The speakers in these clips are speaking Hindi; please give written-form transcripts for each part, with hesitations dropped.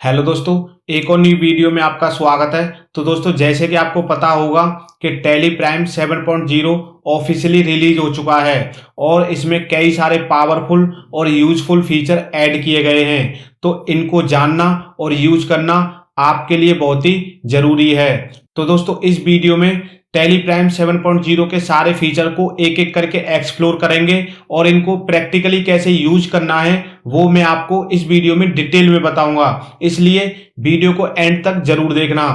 हेलो दोस्तों, एक और नई वीडियो में आपका स्वागत है। तो दोस्तों, जैसे कि आपको पता होगा कि टैली प्राइम 7.0 ऑफिशियली रिलीज हो चुका है और इसमें कई सारे पावरफुल और यूजफुल फीचर ऐड किए गए हैं। तो इनको जानना और यूज करना आपके लिए बहुत ही जरूरी है। तो दोस्तों, इस वीडियो में टैली प्राइम 7.0 के सारे फीचर को एक एक करके एक्सप्लोर करेंगे और इनको प्रैक्टिकली कैसे यूज करना है वो मैं आपको इस वीडियो में डिटेल में बताऊंगा। इसलिए वीडियो को एंड तक जरूर देखना।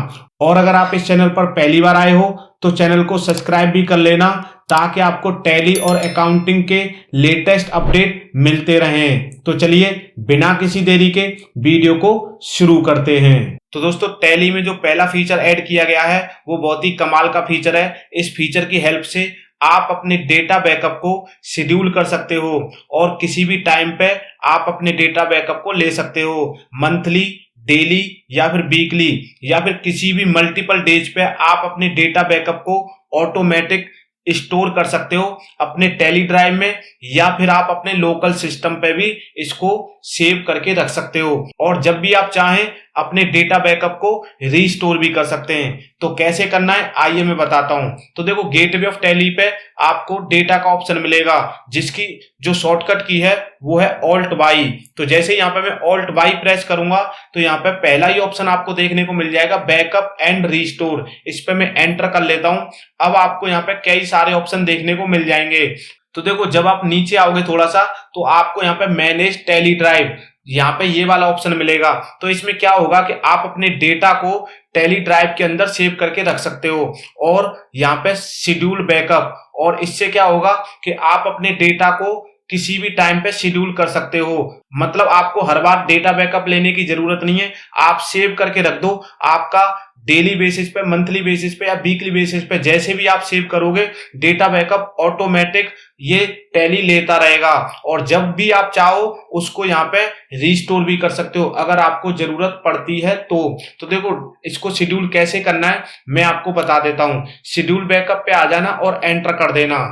और अगर आप इस चैनल पर पहली बार आए हो तो चैनल को सब्सक्राइब भी कर लेना, ताकि आपको टैली और अकाउंटिंग के लेटेस्ट अपडेट मिलते रहें। तो चलिए बिना किसी देरी के वीडियो को शुरू करते हैं। तो दोस्तों, टैली में जो पहला फीचर ऐड किया गया है वो बहुत ही कमाल का फीचर है। इस फीचर की हेल्प से आप अपने डेटा बैकअप को शेड्यूल कर सकते हो और किसी भी टाइम पे आप अपने डेटा बैकअप को ले सकते हो। मंथली, डेली या फिर वीकली या फिर किसी भी मल्टीपल डेज पे आप अपने डेटा बैकअप को ऑटोमेटिक स्टोर कर सकते हो अपने टैली ड्राइव में, या फिर आप अपने लोकल सिस्टम पे भी इसको सेव करके रख सकते हो और जब भी आप चाहें अपने डेटा बैकअप को रीस्टोर भी कर सकते हैं। तो कैसे करना है आइए मैं बताता हूं। तो देखो, गेटवे ऑफ टैली पे आपको डेटा का ऑप्शन मिलेगा, जिसकी जो शॉर्टकट की है वो है ऑल्ट वाई। तो जैसे यहाँ पे मैं ऑल्ट वाई प्रेस करूंगा तो यहाँ पे पहला ही ऑप्शन आपको देखने को मिल जाएगा, बैकअप एंड रीस्टोर। इस पे मैं एंटर कर लेता हूं। अब आपको यहाँ पे कई सारे ऑप्शन देखने को मिल जाएंगे। तो देखो, जब आप नीचे आओगे थोड़ा सा तो आपको यहाँ पे मैनेज टैली ड्राइव, यहाँ पे ये वाला ऑप्शन मिलेगा। तो इसमें क्या होगा कि आप अपने डेटा को टैली ड्राइव के अंदर सेव करके रख सकते हो और यहाँ पे शेड्यूल बैकअप, और इससे क्या होगा कि आप अपने डेटा को किसी भी टाइम पे शेड्यूल कर सकते हो। मतलब आपको हर बार डेटा बैकअप लेने की जरूरत नहीं है, आप सेव करके रख दो। आपका डेली बेसिस पे, मंथली बेसिस पे या वीकली बेसिस पे जैसे भी आप सेव करोगे, डेटा बैकअप ऑटोमेटिक ये टैली लेता रहेगा और जब भी आप चाहो उसको यहाँ पे रीस्टोर भी कर सकते हो अगर आपको जरूरत पड़ती है। तो देखो, इसको शेड्यूल कैसे करना है मैं आपको बता देता हूँ। शेड्यूल बैकअप पे आ जाना और एंटर कर देना।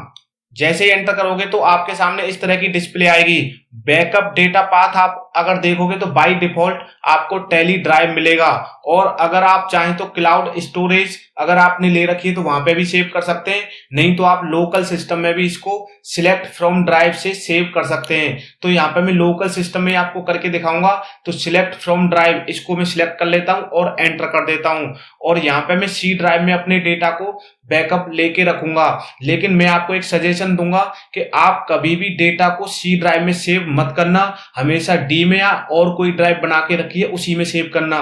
जैसे ही एंटर करोगे तो आपके सामने इस तरह की डिस्प्ले आएगी। बैकअप डेटा पाथ आप अगर देखोगे तो बाय डिफॉल्ट आपको टैली ड्राइव मिलेगा, और अगर आप चाहें तो क्लाउड स्टोरेज अगर आपने ले रखी है तो वहां पे भी सेव कर सकते हैं, नहीं तो आप लोकल सिस्टम में भी इसको सिलेक्ट फ्रॉम ड्राइव से सेव कर सकते हैं। तो यहाँ पे मैं लोकल सिस्टम में आपको करके दिखाऊंगा। तो सिलेक्ट फ्रॉम ड्राइव, इसको मैं सिलेक्ट कर लेता हूँ और एंटर कर देता हूँ, और यहाँ पे मैं सी ड्राइव में अपने डेटा को बैकअप लेके रखूंगा। लेकिन मैं आपको एक सजेशन दूंगा कि आप कभी भी डेटा को सी ड्राइव में सेव मत करना, हमेशा डी में या और कोई ड्राइव बना के रखिए उसी में सेव करना।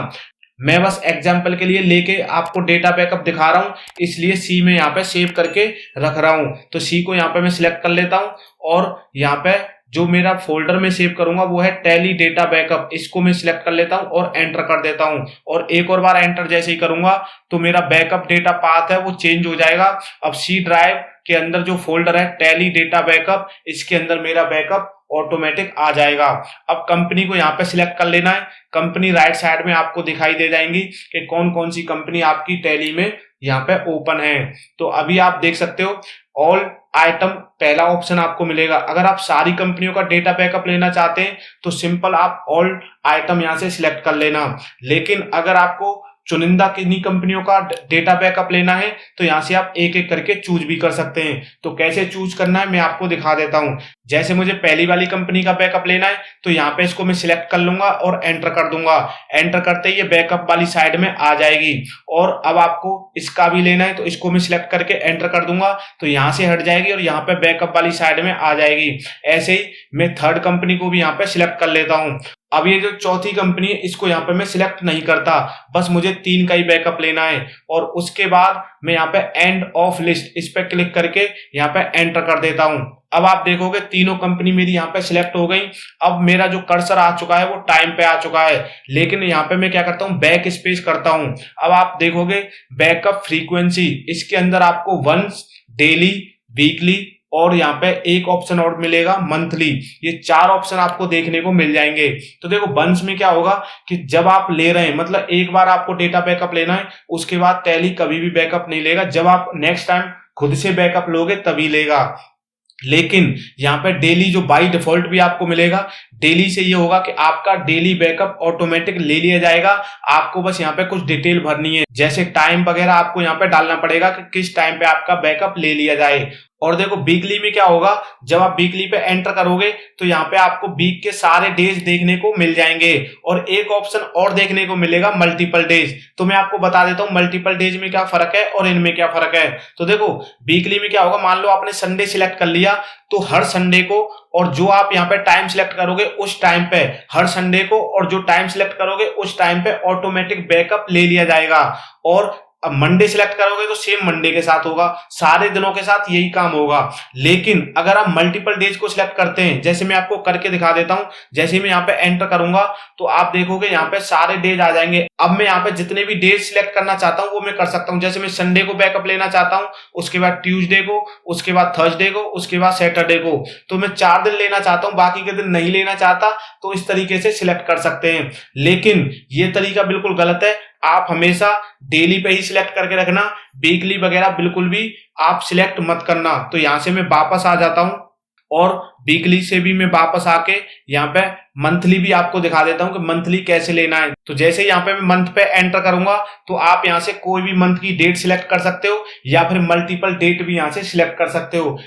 मैं बस एग्जांपल के लिए लेके आपको डेटा बैकअप दिखा रहा हूं, इसलिए सी में यहाँ पे सेव करके रख रहा हूं। तो सी को यहाँ पे मैं सिलेक्ट कर लेता हूं और यहाँ पे जो मेरा फोल्डर में सेव करूंगा वो है टैली डेटा बैकअप, इसको मैं सिलेक्ट कर लेता हूं और एंटर कर देता हूं। और एक और बार एंटर जैसे ही करूंगा तो मेरा बैकअप डेटा पाथ है वो चेंज हो जाएगा। अब सी ड्राइव के अंदर जो फोल्डर है टैली डेटा बैकअप, इसके अंदर मेरा बैकअप ऑटोमेटिक आ जाएगा। अब कंपनी को यहाँ पे सिलेक्ट कर लेना है। कंपनी राइट साइड में आपको दिखाई दे जाएंगी कि कौन कौन सी कंपनी आपकी टैली में यहाँ पे ओपन है। तो अभी आप देख सकते हो ऑल आइटम पहला ऑप्शन आपको मिलेगा। अगर आप सारी कंपनियों का डेटा बैकअप लेना चाहते हैं तो सिंपल आप ऑल आइटम यहाँ से सिलेक्ट कर लेना। लेकिन अगर आपको चुनिंदा किन्हीं कंपनियों का डेटा बैकअप लेना है तो यहाँ से आप एक एक करके चूज भी कर सकते हैं। तो कैसे चूज करना है मैं आपको दिखा देता हूँ। जैसे मुझे पहली वाली कंपनी का बैकअप लेना है तो यहाँ पे इसको मैं सिलेक्ट कर लूंगा और एंटर कर दूंगा। एंटर करते ही ये बैकअप वाली साइड में आ जाएगी। और अब आपको इसका भी लेना है तो इसको मैं सिलेक्ट करके एंटर कर दूंगा तो यहाँ से हट जाएगी और यहाँ पे बैकअप वाली साइड में आ जाएगी। ऐसे ही मैं थर्ड कंपनी को भी यहाँ पे सिलेक्ट कर लेता हूँ। अब ये जो चौथी कंपनी है इसको यहाँ पे मैं सिलेक्ट नहीं करता, बस मुझे 3 का ही बैकअप लेना है। और उसके बाद मैं यहाँ पे एंड ऑफ लिस्ट इस पे क्लिक करके यहाँ पे एंटर कर देता हूँ। अब आप देखोगे तीनों कंपनी मेरी यहाँ पे सिलेक्ट हो गई। अब मेरा जो कर्सर आ चुका है वो टाइम पे आ चुका है, लेकिन यहाँ पे मैं क्या करता हूँ, बैक स्पेस करता हूँ। अब आप देखोगे बैकअप फ्रीक्वेंसी, इसके अंदर आपको वंस, डेली, वीकली और यहाँ पे एक ऑप्शन और मिलेगा मंथली। ये 4 ऑप्शन आपको देखने को मिल जाएंगे। तो देखो, बंस में क्या होगा कि जब आप ले रहे हैं, मतलब एक बार आपको डेटा बैकअप लेना है उसके बाद टैली कभी भी बैकअप नहीं लेगा, जब आप नेक्स्ट टाइम खुद से बैकअप लोगे तभी लेगा। लेकिन यहाँ पे डेली जो बाय डिफॉल्ट भी आपको मिलेगा, डेली से ये होगा कि आपका डेली बैकअप ऑटोमेटिक ले लिया जाएगा। आपको बस यहाँ पे कुछ डिटेल भरनी है, जैसे टाइम वगैरह आपको यहाँ पे डालना पड़ेगा कि किस टाइम पे आपका बैकअप ले लिया जाए। और देखो वीकली में क्या होगा, जब आप वीकली पे एंटर करोगे तो यहाँ पे आपको वीक के सारे डेज देखने को मिल जाएंगे और एक ऑप्शन और देखने को मिलेगा, मल्टीपल डेज। तो मैं आपको बता देता हूँ मल्टीपल डेज में क्या फर्क है और इनमें क्या फर्क है। तो देखो वीकली में क्या होगा, मान लो आपने संडे सिलेक्ट कर लिया तो हर संडे को और जो आप यहाँ पे टाइम सिलेक्ट करोगे उस टाइम पे, हर संडे को और जो टाइम सिलेक्ट करोगे उस टाइम पे ऑटोमेटिक बैकअप ले लिया जाएगा। और अब मंडे सिलेक्ट करोगे तो सेम मंडे के साथ होगा, सारे दिनों के साथ यही काम होगा। लेकिन अगर आप मल्टीपल डेज को सिलेक्ट करते हैं, जैसे मैं आपको करके दिखा देता हूं, जैसे मैं यहाँ पे एंटर करूंगा तो आप देखोगे यहाँ पे सारे डेज आ जाएंगे। अब मैं यहाँ पे जितने भी डेज सिलेक्ट करना चाहता हूँ वो मैं कर सकता हूँ। जैसे मैं संडे को बैकअप लेना चाहता हूँ, उसके बाद ट्यूसडे को, उसके बाद थर्सडे को, उसके बाद सैटरडे को, तो मैं 4 दिन लेना चाहता हूँ, बाकी के दिन नहीं लेना चाहता तो इस तरीके से सिलेक्ट कर सकते हैं। लेकिन ये तरीका बिल्कुल गलत है, आप हमेशा डेली पे ही सिलेक्ट करके रखना, वीकली वगैरह बिल्कुल भी आप सिलेक्ट मत करना। तो यहां से मैं वापस आ जाता हूं और वीकली से भी मैं वापस आके यहाँ पे मंथली भी आपको दिखा देता हूं कि मंथली कैसे लेना है। तो जैसे यहाँ पे मैं मंथ पे एंटर करूंगा तो आप यहाँ से कोई भी मंथ की डेट सिलेक्ट कर सकते हो या फिर मल्टीपल डेट भी यहाँ से सिलेक्ट कर सकते हो।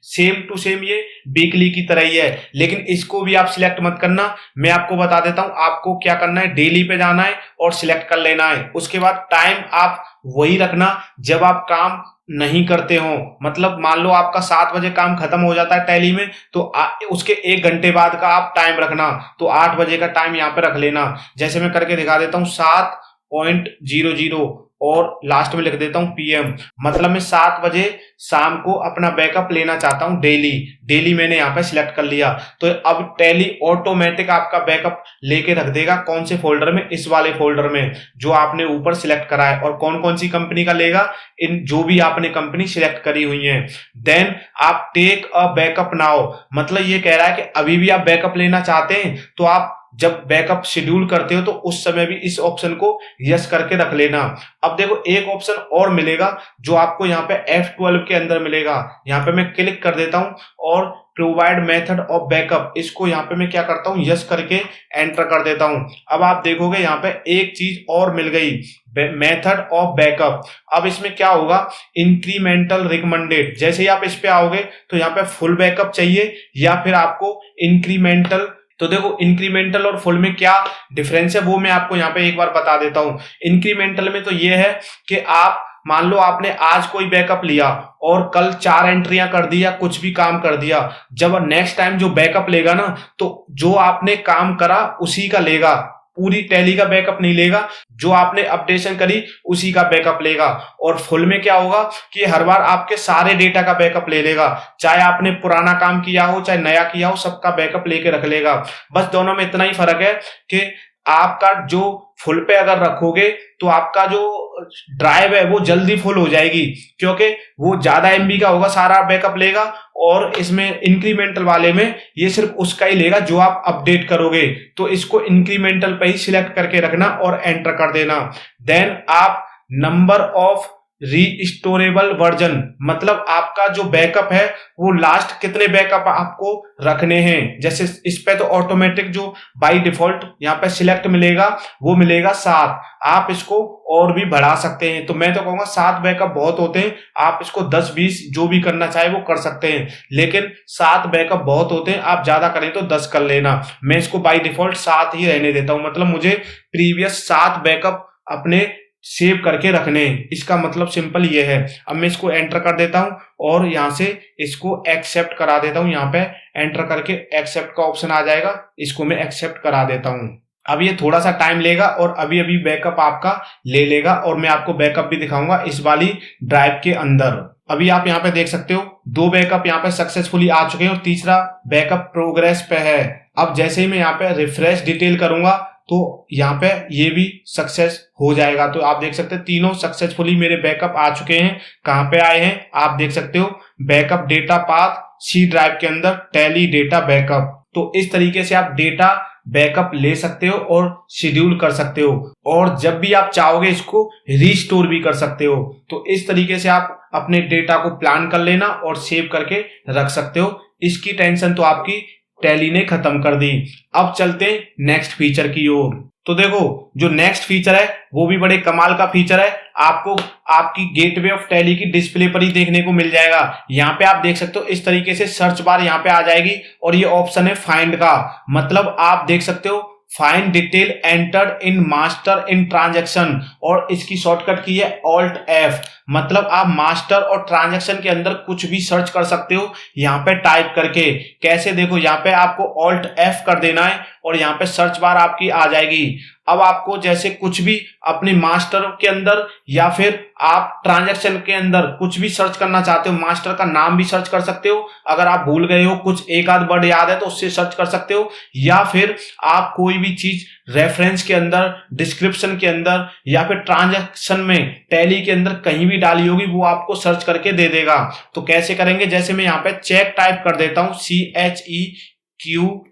सेम टू सेम ये वीकली की तरह ही है, लेकिन इसको भी आप सिलेक्ट मत करना। मैं आपको बता देता हूं आपको क्या करना है, डेली पे जाना है और सिलेक्ट कर लेना है। उसके बाद टाइम आप वही रखना जब आप काम नहीं करते हो। मतलब मान लो आपका 7 बजे काम खत्म हो जाता है टैली में, तो उसके 1 घंटे बाद का आप टाइम रखना, तो 8 बजे का टाइम यहाँ पे रख लेना। जैसे मैं करके दिखा देता हूँ 7:00 और लास्ट में लिख देता हूँ PM, मतलब मैं 7 बजे शाम को अपना बैकअप लेना चाहता हूँ डेली मैंने यहाँ पे सिलेक्ट कर लिया। तो अब टैली ऑटोमेटिक आपका बैकअप लेके रख देगा कौन से फोल्डर में, इस वाले फोल्डर में जो आपने ऊपर सिलेक्ट करा है। और कौन कौन सी कंपनी का लेगा, इन जो भी आपने कंपनी सिलेक्ट करी हुई है। देन आप टेक अ बैकअप नाउ, मतलब ये कह रहा है कि अभी भी आप बैकअप लेना चाहते हैं तो आप जब बैकअप शेड्यूल करते हो तो उस समय भी इस ऑप्शन को यस करके रख लेना। अब देखो एक ऑप्शन और मिलेगा जो आपको यहाँ पे F12 के अंदर मिलेगा। यहाँ पे मैं क्लिक कर देता हूँ और प्रोवाइड मेथड ऑफ बैकअप, इसको यहाँ पे मैं क्या करता हूँ, यस करके एंटर कर देता हूँ। अब आप देखोगे यहाँ पे एक चीज और मिल गई, मेथड ऑफ बैकअप। अब इसमें क्या होगा, इंक्रीमेंटल रिकमेंडेड। जैसे ही आप इस पे आओगे तो यहाँ पे फुल बैकअप चाहिए या फिर आपको इंक्रीमेंटल। तो देखो इंक्रीमेंटल और फुल में क्या डिफरेंस है वो मैं आपको यहाँ पे एक बार बता देता हूँ। इंक्रीमेंटल में तो ये है कि आप मान लो आपने आज कोई बैकअप लिया और कल 4 एंट्रियां कर दी या कुछ भी काम कर दिया, जब नेक्स्ट टाइम जो बैकअप लेगा ना तो जो आपने काम करा उसी का लेगा, पूरी टैली का बैकअप नहीं लेगा, जो आपने अपडेशन करी उसी का बैकअप लेगा। और फुल में क्या होगा कि हर बार आपके सारे डेटा का बैकअप ले लेगा, चाहे आपने पुराना काम किया हो चाहे नया किया हो, सबका बैकअप लेके रख लेगा। बस दोनों में इतना ही फर्क है कि आपका जो फुल पे अगर रखोगे तो आपका जो ड्राइव है वो जल्दी फुल हो जाएगी क्योंकि वो ज्यादा MB का होगा, सारा बैकअप लेगा। और इसमें इंक्रीमेंटल वाले में ये सिर्फ उसका ही लेगा जो आप अपडेट करोगे। तो इसको इंक्रीमेंटल पे ही सिलेक्ट करके रखना और एंटर कर देना। देन आप नंबर ऑफ रीस्टोरेबल वर्जन, मतलब आपका जो बैकअप है वो लास्ट कितने बैकअप आपको रखने हैं। जैसे इस पे तो ऑटोमेटिक जो बाय डिफॉल्ट यहाँ पे सिलेक्ट मिलेगा वो मिलेगा 7, आप इसको और भी बढ़ा सकते हैं। तो मैं तो कहूंगा 7 बैकअप बहुत होते हैं, आप इसको 10-20 जो भी करना चाहे वो कर सकते हैं, लेकिन 7 बैकअप बहुत होते हैं, आप ज्यादा करें तो 10 कर लेना। मैं इसको बाय डिफॉल्ट 7 ही रहने देता हूं, मतलब मुझे प्रीवियस 7 बैकअप अपने सेव करके रखने हैं। इसका मतलब सिंपल ये है। अब मैं इसको एंटर कर देता हूं और यहां से इसको एक्सेप्ट करा देता हूं। यहां पे एंटर करके एक्सेप्ट का ऑप्शन आ जाएगा, इसको मैं एक्सेप्ट करा देता हूं। अब ये थोड़ा सा टाइम लेगा और अभी अभी बैकअप आपका ले लेगा और मैं आपको बैकअप भी दिखाऊंगा इस वाली ड्राइव के अंदर। अभी आप यहाँ पे देख सकते हो 2 बैकअप यहाँ पे सक्सेसफुली आ चुके हैं और तीसरा बैकअप प्रोग्रेस पे है। अब जैसे ही मैं यहाँ पे रिफ्रेश डिटेल करूंगा तो यहाँ पे ये भी सक्सेस हो जाएगा। तो आप देख सकते हैं तीनों सक्सेसफुली मेरे बैकअप आ चुके हैं। कहाँ पे आए हैं आप देख सकते हो, backup data path C drive के अंदर टैली डेटा बैकअप। तो इस तरीके से आप डेटा बैकअप ले सकते हो और शेड्यूल कर सकते हो, और जब भी आप चाहोगे इसको रीस्टोर भी कर सकते हो। तो इस तरीके से आप अपने डेटा को प्लान कर लेना और सेव करके रख सकते हो। इसकी टेंशन तो आपकी टैली ने खत्म कर दी। अब चलते हैं नेक्स्ट फीचर की ओर। तो देखो जो नेक्स्ट फीचर है वो भी बड़े कमाल का फीचर है, आपको आपकी गेटवे ऑफ टैली की डिस्प्ले पर ही देखने को मिल जाएगा। यहाँ पे आप देख सकते हो इस तरीके से सर्च बार यहाँ पे आ जाएगी और ये ऑप्शन है फाइंड का, मतलब आप देख सकते हो find detail entered in master in transaction, और इसकी शॉर्टकट की है ऑल्ट एफ, मतलब आप मास्टर और ट्रांजैक्शन के अंदर कुछ भी सर्च कर सकते हो यहाँ पे टाइप करके। कैसे, देखो यहाँ पे आपको ऑल्ट एफ कर देना है और यहाँ पे सर्च बार आपकी आ जाएगी। अब आपको जैसे कुछ भी अपने मास्टर के अंदर या फिर आप ट्रांजैक्शन के अंदर कुछ भी सर्च करना चाहते हो, मास्टर का नाम भी सर्च कर सकते हो, अगर आप भूल गए हो कुछ एक आध वर्ड याद है तो उससे सर्च कर सकते हो, या फिर आप कोई भी चीज रेफरेंस के अंदर, डिस्क्रिप्शन के अंदर या फिर ट्रांजैक्शन में टैली के अंदर कहीं भी डाली होगी वो आपको सर्च करके दे देगा। तो कैसे करेंगे, जैसे मैं यहाँ पे चेक टाइप कर देता हूँ CHEQUE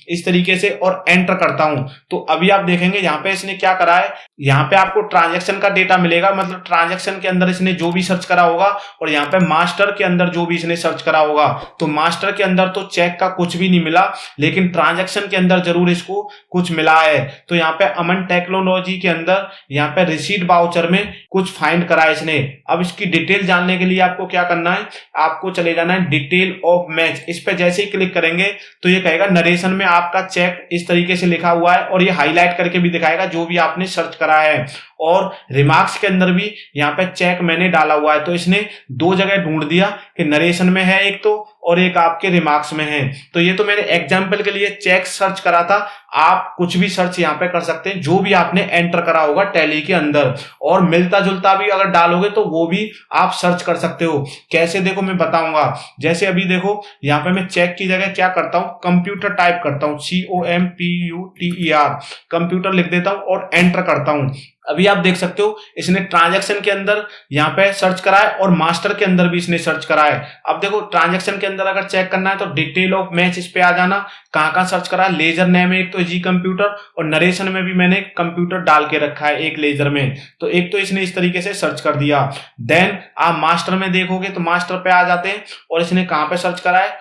इस तरीके से और एंटर करता हूं, तो अभी आप देखेंगे यहाँ पे इसने क्या करा है, यहाँ पे आपको ट्रांजैक्शन का डेटा मिलेगा, मतलब ट्रांजैक्शन के अंदर इसने जो भी सर्च करा होगा, और यहाँ पे मास्टर के अंदर जो भी इसने सर्च करा होगा। तो मास्टर के अंदर तो चेक का कुछ भी नहीं मिला, लेकिन ट्रांजैक्शन के अंदर जरूर इसको कुछ मिला है। तो यहाँ पे अमन टेक्नोलॉजी के अंदर यहाँ पे रिसीट वाउचर में कुछ फाइंड करा है इसने। अब इसकी डिटेल जानने के लिए आपको क्या करना है, आपको चले जाना है डिटेल ऑफ मैच, इस पे जैसे ही क्लिक करेंगे तो ये कहेगा नरेशन में आपका चेक इस तरीके से लिखा हुआ है, और ये हाईलाइट करके भी दिखाएगा जो भी आपने सर्च करा है। और रिमार्क्स के अंदर भी यहाँ पे चेक मैंने डाला हुआ है, तो इसने दो जगह ढूंढ दिया कि नरेशन में है एक तो, और एक आपके रिमार्क्स में है। तो ये तो मैंने एग्जाम्पल के लिए चेक सर्च करा था, आप कुछ भी सर्च यहाँ पे कर सकते हैं जो भी आपने एंटर करा होगा टैली के अंदर, और मिलता जुलता भी अगर डालोगे तो वो भी आप सर्च कर सकते हो। कैसे, देखो मैं बताऊंगा। जैसे अभी देखो यहाँ पे मैं चेक की जगह क्या करता हूँ, कंप्यूटर टाइप करता हूँ, COMPUTER, कंप्यूटर लिख देता हूँ और एंटर करता हूँ। अभी आप देख सकते हो इसने ट्रांजैक्शन के अंदर यहाँ पे सर्च करा है और मास्टर के अंदर भी इसने सर्च करा है। अब देखो ट्रांजैक्शन के अंदर अगर चेक करना है तो डिटेल ऑफ मैच इस पे आ जाना, कहाँ कहाँ सर्च करा है, लेजर नेम है एक तो जी कंप्यूटर, और नरेशन में भी मैंने कंप्यूटर डाल के रखा है एक लेजर में, तो एक तो इसने इस तरीके से सर्च कर दिया। देन आप मास्टर में देखोगे तो मास्टर पे आ जाते हैं, और इसने कहाँ पे सर्च करा है,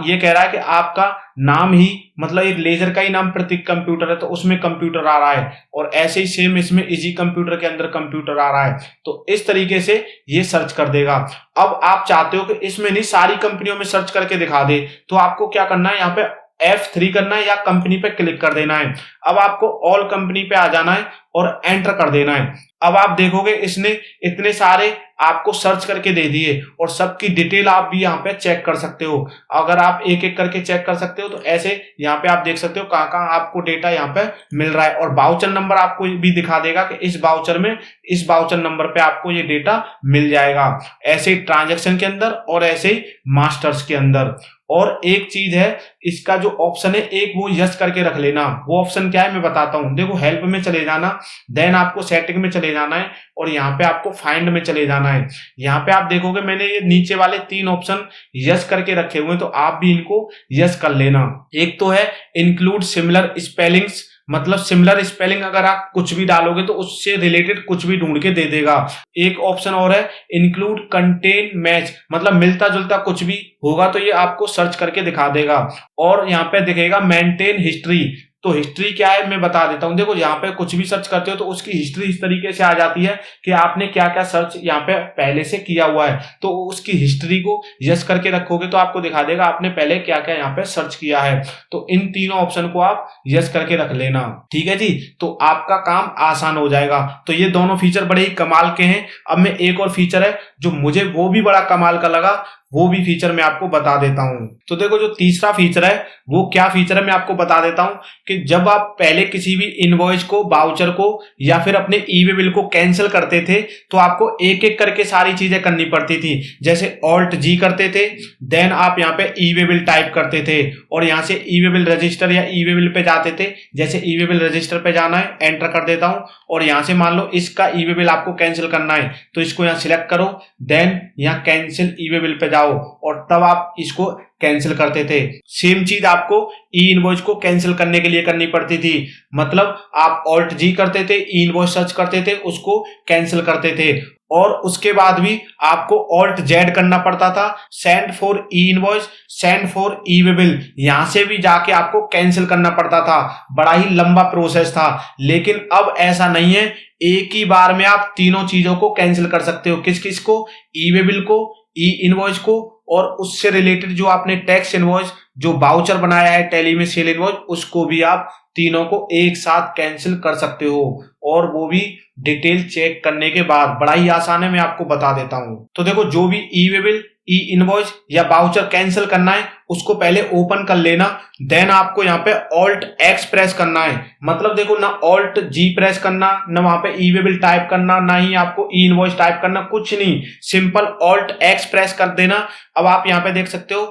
ये कह रहा है कि आपका नाम ही, मतलब एक लेजर का ही नाम प्रतीक कंप्यूटर है तो उसमें कंप्यूटर आ रहा है, और ऐसे ही सेम इसमें इजी कंप्यूटर के अंदर कंप्यूटर आ रहा है। तो इस तरीके से ये सर्च कर देगा। अब आप चाहते हो कि इसमें नहीं सारी कंपनियों में सर्च करके दिखा दे, तो आपको क्या करना है, यहाँ पे F3 करना है या कंपनी पे क्लिक कर देना है। अब आपको ऑल कंपनी पे आ जाना है और एंटर कर देना है। अब आप देखोगे इसने इतने सारे आपको सर्च करके दे दिए, और सबकी डिटेल आप भी यहाँ पे चेक कर सकते हो। अगर आप एक एक करके चेक कर सकते हो तो ऐसे यहाँ पे आप देख सकते हो कहाँ कहाँ आपको डेटा यहाँ पे मिल रहा है, और वाउचर नंबर आपको भी दिखा देगा कि इस वाउचर में इस वाउचर नंबर पे आपको ये डेटा मिल जाएगा। ऐसे ही ट्रांजैक्शन के अंदर और ऐसे ही मास्टर्स के अंदर। और एक चीज है, इसका जो ऑप्शन है एक वो यस करके रख लेना। वो ऑप्शन क्या है मैं बताता हूँ। देखो हेल्प में चले जाना, देन आपको सेटिंग में चले जाना है, और यहाँ पे आपको फाइंड में चले जाना है। यहाँ पे आप देखोगे मैंने ये नीचे वाले 3 ऑप्शन यस करके रखे हुए हैं, तो आप भी इनको यस कर लेना। एक तो है इंक्लूड सिमिलर स्पेलिंग्स, मतलब सिमिलर स्पेलिंग अगर आप कुछ भी डालोगे तो उससे रिलेटेड कुछ भी ढूंढ के दे देगा। एक ऑप्शन और है इंक्लूड कंटेन मैच, मतलब मिलता जुलता कुछ भी होगा तो ये आपको सर्च करके दिखा देगा। और यहाँ पे दिखेगा मेंटेन हिस्ट्री, तो हिस्ट्री क्या है मैं बता देता हूं। देखो यहाँ पे कुछ भी सर्च करते हो तो उसकी हिस्ट्री इस तरीके से आ जाती है कि आपने क्या क्या सर्च यहाँ पे पहले से किया हुआ है, तो उसकी हिस्ट्री को यस करके रखोगे तो आपको दिखा देगा आपने पहले क्या क्या यहाँ पे सर्च किया है। तो इन तीनों ऑप्शन को आप यस करके रख लेना, ठीक है जी। तो आपका काम आसान हो जाएगा। तो ये दोनों फीचर बड़े ही कमाल के हैं। अब मैं एक और फीचर है जो मुझे वो भी बड़ा कमाल का लगा, वो भी फीचर मैं आपको बता देता हूं। तो देखो जो तीसरा फीचर है वो क्या फीचर है मैं आपको बता देता हूं कि जब आप पहले किसी भी इनवॉइस को, वाउचर को या फिर अपने ई-वे बिल को कैंसिल करते थे तो आपको एक एक करके सारी चीजें करनी पड़ती थी। जैसे ऑल्ट जी करते थे, देन आप यहाँ पे ई-वे बिल टाइप करते थे और यहाँ से ई-वे बिल रजिस्टर या ई-वे बिल पे जाते थे। जैसे ई-वे बिल रजिस्टर पे जाना है, एंटर कर देता हूं, और यहाँ से मान लो इसका ई-वे बिल आपको कैंसिल करना है तो इसको यहाँ सिलेक्ट करो, देन यहाँ कैंसिल ई-वे बिल पे जाओ और तब आप इसको कैंसिल करते थे। सेम चीज आपको ई इनवॉइस को कैंसिल करने के लिए करनी पड़ती थी, मतलब आप ऑल्ट जी करते थे, ई इनवॉइस सर्च करते थे, उसको कैंसिल करते थे और उसके बाद भी आपको ऑल्ट जेड करना पड़ता था, send for E invoice, send for E way bill, यहां से भी जाके आपको कैंसिल करना पड़ता था। बड़ा ही लंबा प्रोसेस था। लेकिन अब ऐसा नहीं है, एक ही बार में आप तीनों चीजों को कैंसिल कर सकते हो। किस किस को? ई वे बिल को, ई इनवॉइस को, और उससे रिलेटेड जो आपने टैक्स इनवॉइस, जो बाउचर बनाया है टैली में सेल इनवॉइस, उसको भी आप तीनों को एक साथ कैंसिल कर सकते हो, और वो भी डिटेल चेक करने के बाद। बड़ा ही आसान है, मैं आपको बता देता हूं। तो देखो, जो भी ई वे बिल, ई इनवॉइस या बाउचर कैंसिल करना है उसको पहले ओपन कर लेना। देन आपको यहाँ पे ऑल्ट एक्स प्रेस करना है। मतलब देखो, ना ऑल्ट जी प्रेस करना, ना वहां पे ई वे बिल टाइप करना, ना ही आपको ई इनवॉइस टाइप करना, कुछ नहीं, सिंपल ऑल्ट एक्स प्रेस कर देना। अब आप यहाँ पे देख सकते हो,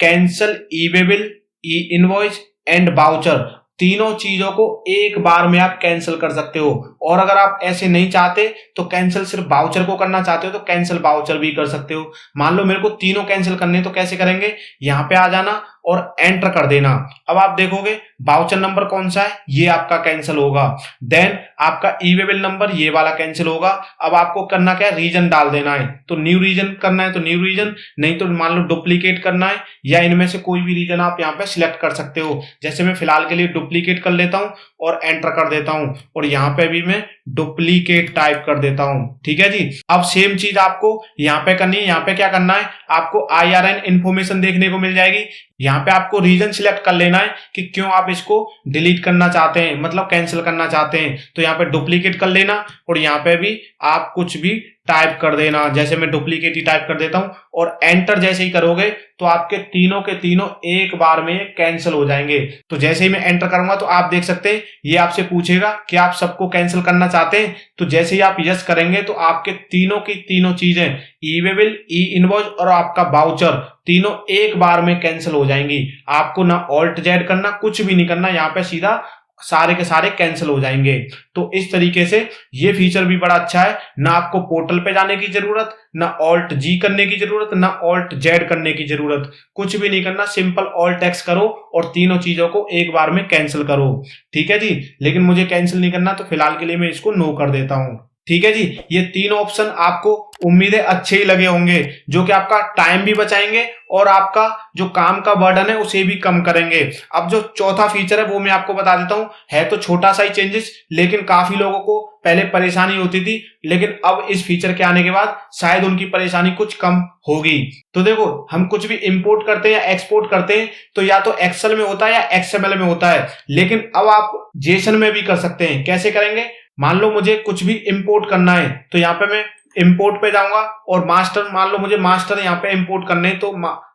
cancel e way bill, e invoice and voucher, तीनों चीजों को एक बार में आप कैंसिल कर सकते हो। और अगर आप ऐसे नहीं चाहते तो कैंसिल सिर्फ बाउचर को करना चाहते हो तो कैंसिल बाउचर भी कर सकते हो। मान लो मेरे को तीनों कैंसिल करने, तो कैसे करेंगे? यहाँ पे आ जाना और एंटर कर देना। अब आप देखोगे बाउचर नंबर कौन सा है, ये आपका कैंसिल होगा। देन आपका ई वे बिल नंबर, ये वाला कैंसिल होगा। अब आपको करना क्या है? रीजन डाल देना है। तो न्यू रीजन करना है तो न्यू रीजन, नहीं तो मान लो डुप्लीकेट करना है, या इनमें से कोई भी रीजन आप यहाँ पे सिलेक्ट कर सकते हो। जैसे मैं फिलहाल के लिए डुप्लीकेट कर लेता हूं और एंटर कर देता हूं, और यहाँ पे भी मैं डुप्लीकेट टाइप कर देता हूं। ठीक है जी। अब सेम चीज आपको यहाँ पे करनी है। यहाँ पे क्या करना है? आपको IRN इंफॉर्मेशन देखने को मिल जाएगी। यहाँ पे आपको रीजन सिलेक्ट कर लेना है कि क्यों आप इसको डिलीट करना चाहते हैं, मतलब कैंसिल करना चाहते हैं। तो यहाँ पे डुप्लीकेट कर लेना, और यहाँ पे भी आप कुछ भी टाइप कर देना। जैसे मैं डुप्लीकेट ही टाइप कर देता हूं, और एंटर जैसे ही करोगे तो आपके तीनों के तीनों एक बार में कैंसिल हो जाएंगे। तो जैसे ही मैं एंटर करूंगा तो आप देख सकते हैं, ये आपसे पूछेगा कि आप सबको कैंसिल करना चाहते हैं। तो जैसे ही आप यस करेंगे तो आपके तीनों की तीनों चीजें, ई वे बिल, ई इनवॉइस और आपका बाउचर, तीनों एक बार में कैंसिल हो जाएंगी। आपको ना ऑल्ट जेड करना, कुछ भी नहीं करना, यहाँ पे सीधा सारे के सारे कैंसिल हो जाएंगे। तो इस तरीके से ये फीचर भी बड़ा अच्छा है। ना आपको पोर्टल पे जाने की जरूरत, ना ऑल्ट जी करने की जरूरत, ना ऑल्ट जेड करने की जरूरत, कुछ भी नहीं करना। सिंपल ऑल्ट एक्स करो और तीनों चीजों को एक बार में कैंसिल करो। ठीक है जी। लेकिन मुझे कैंसिल नहीं करना, तो फिलहाल के लिए मैं इसको नो कर देता हूं। ठीक है जी। ये तीनों ऑप्शन आपको उम्मीद है अच्छे ही लगे होंगे, जो कि आपका टाइम भी बचाएंगे और आपका जो काम का बर्डन है उसे भी कम करेंगे। अब जो चौथा फीचर है वो मैं आपको बता देता हूं। है तो छोटा सा ही चेंजेस, लेकिन काफी लोगों को पहले परेशानी होती थी, लेकिन अब इस फीचर के आने के बाद शायद उनकी परेशानी कुछ कम होगी। तो देखो, हम कुछ भी इंपोर्ट करते हैं या एक्सपोर्ट करते हैं तो या तो एक्सेल में होता है या XML में होता है, लेकिन अब आप जेसन में भी कर सकते हैं। कैसे करेंगे? मान लो मुझे कुछ भी इंपोर्ट करना है, तो यहाँ पे मैं इंपोर्ट पे जाऊंगा और मास्टर, मान लो मुझे मास्टर यहाँ पे इंपोर्ट करने हैं, तो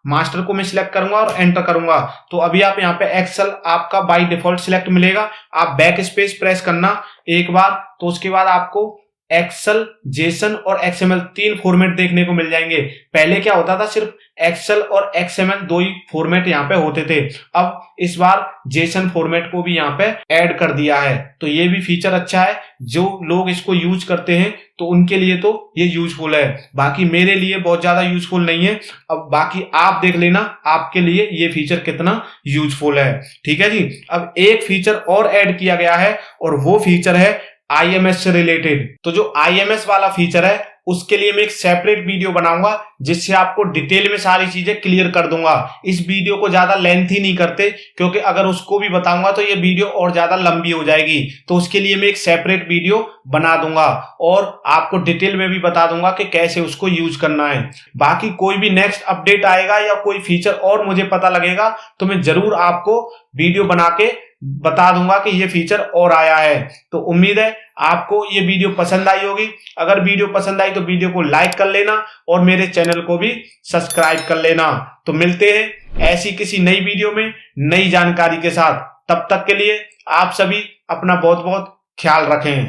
मास्टर को मैं सिलेक्ट करूंगा और एंटर करूंगा। तो अभी आप यहाँ पे एक्सेल आपका बाय डिफॉल्ट सिलेक्ट मिलेगा। आप बैक स्पेस प्रेस करना एक बार, तो उसके बाद आपको एक्सेल, जेसन और XML तीन फॉर्मेट देखने को मिल जाएंगे। पहले क्या होता था? सिर्फ एक्सेल और XML दो ही फॉर्मेट यहाँ पे होते थे। अब इस बार जेसन फॉर्मेट को भी यहाँ पे ऐड कर दिया है। तो ये भी फीचर अच्छा है। जो लोग इसको यूज करते हैं तो उनके लिए तो ये यूजफुल है, बाकी मेरे लिए बहुत ज्यादा यूजफुल नहीं है। अब बाकी आप देख लेना आपके लिए ये फीचर कितना यूजफुल है। ठीक है जी। अब एक फीचर और ऐड किया गया है, और वो फीचर है IMS से रिलेटेड। तो जो IMS वाला फीचर है उसके लिए मैं एक सेपरेट वीडियो बनाऊंगा, जिससे आपको डिटेल में सारी चीजें क्लियर कर दूंगा। इस वीडियो को ज्यादा लेंथी नहीं करते, क्योंकि अगर उसको भी बताऊंगा तो ये वीडियो और ज्यादा लंबी हो जाएगी। तो उसके लिए मैं एक सेपरेट वीडियो बना दूंगा और आपको डिटेल में भी बता दूंगा कि कैसे उसको यूज करना है। बाकी कोई भी नेक्स्ट अपडेट आएगा या कोई फीचर और मुझे पता लगेगा तो मैं जरूर आपको वीडियो बना के बता दूंगा कि ये फीचर और आया है। तो उम्मीद है आपको ये वीडियो पसंद आई होगी। अगर वीडियो पसंद आई तो वीडियो को लाइक कर लेना और मेरे चैनल को भी सब्सक्राइब कर लेना। तो मिलते हैं ऐसी किसी नई वीडियो में नई जानकारी के साथ। तब तक के लिए आप सभी अपना बहुत बहुत ख्याल रखें।